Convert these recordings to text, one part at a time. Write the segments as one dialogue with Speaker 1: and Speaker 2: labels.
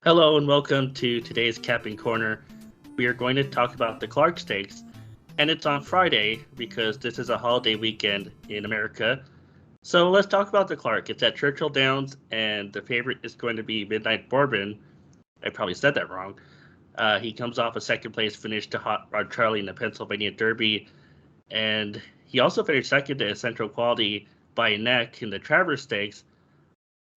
Speaker 1: Hello and welcome to today's Capping Corner. We are going to talk about the Clark Stakes, and it's on Friday because this is a holiday weekend in America. So let's talk about the Clark. It's at Churchill Downs, and the favorite is going to be Midnight Bourbon. I probably said that wrong. He comes off a second place finish to Hot Rod Charlie in the Pennsylvania Derby, and he also finished second to Essential Quality by a neck in the Travers Stakes.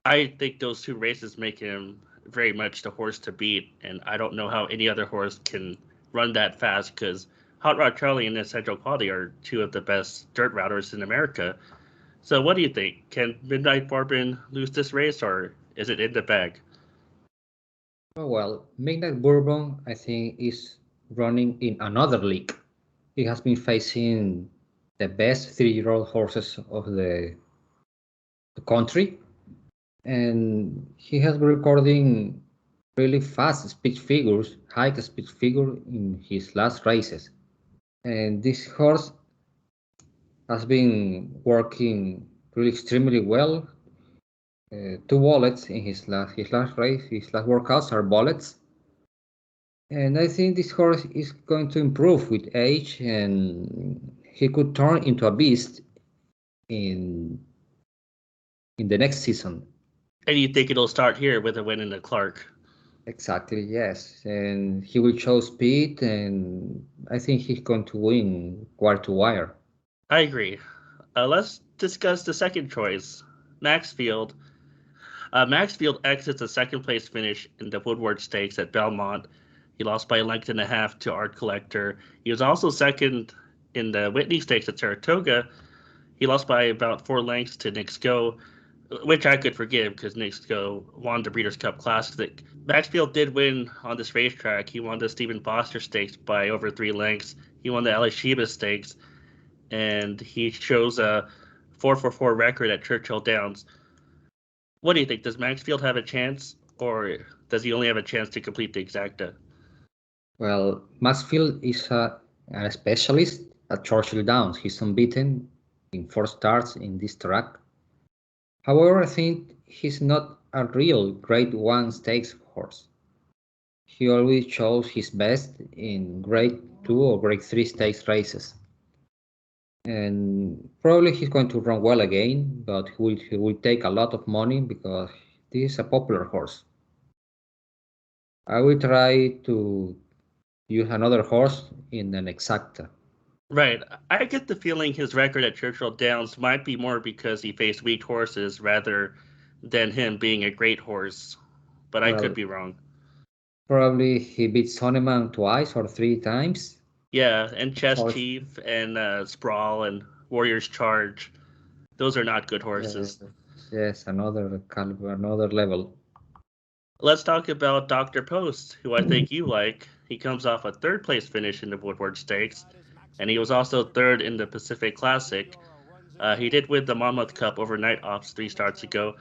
Speaker 1: I think those two races make him very much the horse to beat, and I don't know how any other horse can run that fast because Hot Rod Charlie and Essential Quality are two of the best dirt routers in America. So what do you think? Can Midnight Bourbon lose this race, or is it in the bag?
Speaker 2: Oh, well, Midnight Bourbon, I think, is running in another league. He has been facing the best 3-year-old horses of the country, and he has been recording really fast speed figures, high speed figure in his last races. And this horse has been working really extremely well. Two bullets in his last race, his last workouts are bullets. And I think this horse is going to improve with age, and he could turn into a beast in in the next season.
Speaker 1: And you think it'll start here with a win in the Clark?
Speaker 2: Exactly, yes. And he will show speed, and I think he's going to win wire to wire.
Speaker 1: I agree. Let's discuss the second choice, Maxfield. Maxfield exits a second place finish in the Woodward Stakes at Belmont. He lost by a length and a half to Art Collector. He was also second in the Whitney Stakes at Saratoga. He lost by about 4 lengths to Nick Sco, which I could forgive because Nick Sco won the Breeders' Cup Classic. Maxfield did win on this racetrack. He won the Stephen Foster Stakes by over 3 lengths. He won the Elisheba Stakes, and he shows a 4-4-4 record at Churchill Downs. What do you think? Does Maxfield have a chance, or does he only have a chance to complete the exacta?
Speaker 2: Well, Maxfield is a specialist at Churchill Downs. He's unbeaten in 4 starts in this track. However, I think he's not a real Grade 1 stakes horse. He always shows his best in Grade 2 or Grade 3 stakes races. And probably he's going to run well again, but he will take a lot of money because this is a popular horse. I will try to use another horse in an exacta.
Speaker 1: Right. I get the feeling his record at Churchill Downs might be more because he faced weak horses rather than him being a great horse, but I could
Speaker 2: Well,
Speaker 1: be wrong.
Speaker 2: probably he beat Sonneman twice or 3 times.
Speaker 1: Yeah, and Chess
Speaker 2: Horse,
Speaker 1: Chief and Sprawl and Warrior's Charge, those are not good
Speaker 2: yes,
Speaker 1: horses.
Speaker 2: yes, another caliber, another level.
Speaker 1: Let's talk about Dr. Post, who I think you like. He comes off a third place finish in the Woodward Stakes, and he was also third in the Pacific Classic. He did win the Monmouth Cup overnight ops 3 starts ago.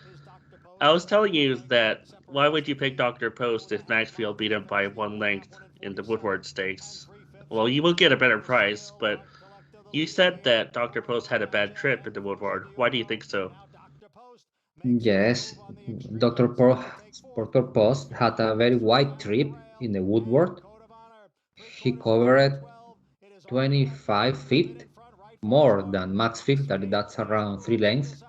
Speaker 1: I was telling you that why would you pick Dr. Post if Maxfield beat him by 1 length in the Woodward Stakes? Well, you will get a better price, but you said that Dr. Post had a bad trip in the Woodward. Why do you think so?
Speaker 2: Yes, Dr. Post had a very wide trip in the Woodward. He covered 25 feet more than Max Field, that's around 3 lengths,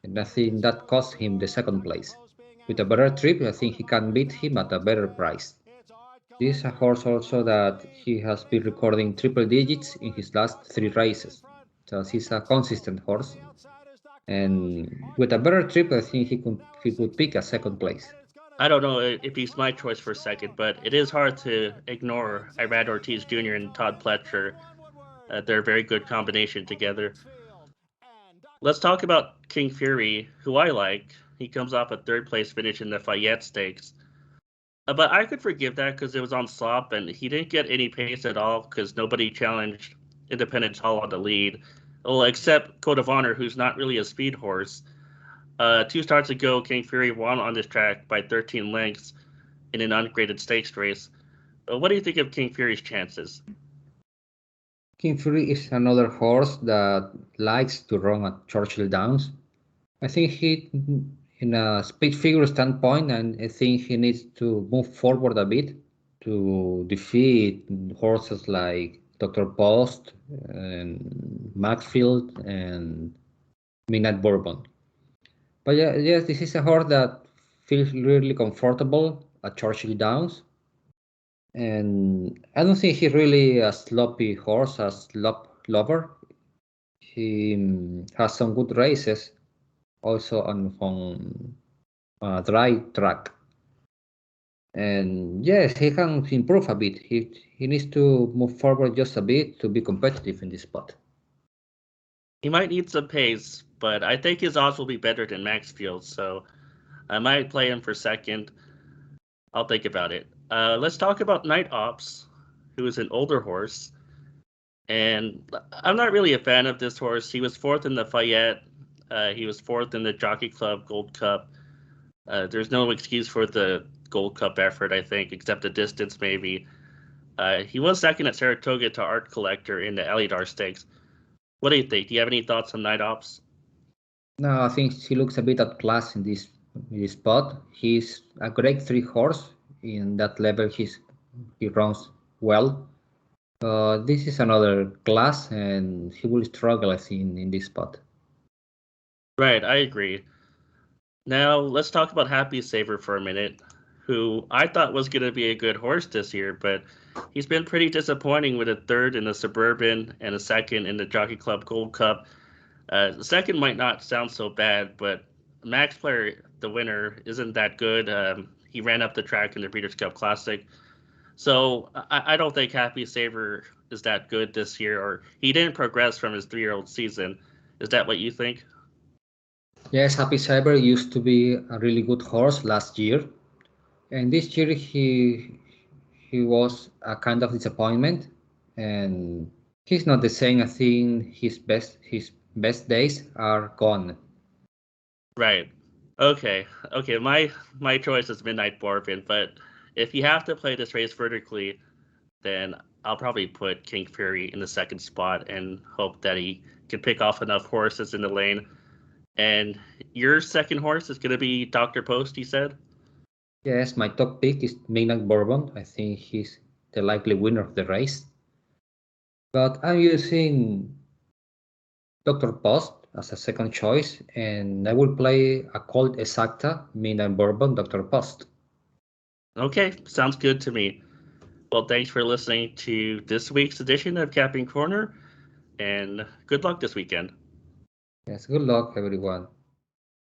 Speaker 2: and I think that cost him the second place. With a better trip, I think he can beat him at a better price. This is a horse also that he has been recording triple digits in his last 3 races. So he's a consistent horse. And with a better trip, I think he could pick a second place.
Speaker 1: I don't know if he's my choice for second, but it is hard to ignore Irad Ortiz Jr. and Todd Pletcher. They're a very good combination together. Let's talk about King Fury, who I like. He comes off a third place finish in the Fayette Stakes. But I could forgive that because it was on slop and he didn't get any pace at all because nobody challenged Independence Hall on the lead. Well, except Code of Honor, who's not really a speed horse. 2 starts ago, King Fury won on this track by 13 lengths in an ungraded stakes race. What do you think of King Fury's chances?
Speaker 2: King Fury is another horse that likes to run at Churchill Downs. I think in a speed figure standpoint, and I think he needs to move forward a bit to defeat horses like Dr. Post and Maxfield and Midnight Bourbon. But yeah, yes, this is a horse that feels really comfortable at Churchill Downs. And I don't think he's really a sloppy horse, a slop lover. He has some good races also on dry track. And yes, he can improve a bit. He needs to move forward just a bit to be competitive in this spot.
Speaker 1: He might need some pace, but I think his odds will be better than Maxfield, so I might play him for second. I'll think about it. Let's talk about Night Ops, who is an older horse. And I'm not really a fan of this horse. He was fourth in the Fayette. He was fourth in the Jockey Club Gold Cup. There's no excuse for the Gold Cup effort, I think, except the distance maybe. He was second at Saratoga to Art Collector in the Alydar Stakes. What do you think? Do you have any thoughts on Night Ops?
Speaker 2: No, I think he looks a bit outclassed in this spot. He's a great 3 horse. In that level, he runs well. This is another class, and he will struggle, I think, in this spot.
Speaker 1: Right, I agree. Now let's talk about Happysaver for a minute, who I thought was going to be a good horse this year, but he's been pretty disappointing with a third in the Suburban and a second in the Jockey Club Gold Cup. The second might not sound so bad, but Max Player, the winner, isn't that good. He ran up the track in the Breeders' Cup Classic. So I don't think Happysaver is that good this year, or he didn't progress from his 3-year-old season. Is that what you think?
Speaker 2: Yes, Happysaver used to be a really good horse last year, and this year he was a kind of disappointment, and he's not the same. I think his best days are gone.
Speaker 1: Right. Okay. Okay. My choice is Midnight Bourbon, but if you have to play this race vertically, then I'll probably put King Fury in the second spot and hope that he can pick off enough horses in the lane. And your second horse is going to be Dr. Post, you said?
Speaker 2: Yes, my top pick is Midnight Bourbon. I think he's the likely winner of the race. But I'm using Dr. Post as a second choice, and I will play a Colt Exacta, Midnight Bourbon, Dr. Post.
Speaker 1: Okay. Sounds good to me. Well, thanks for listening to this week's edition of Capping Corner, and good luck this weekend.
Speaker 2: Yes, good luck, everyone.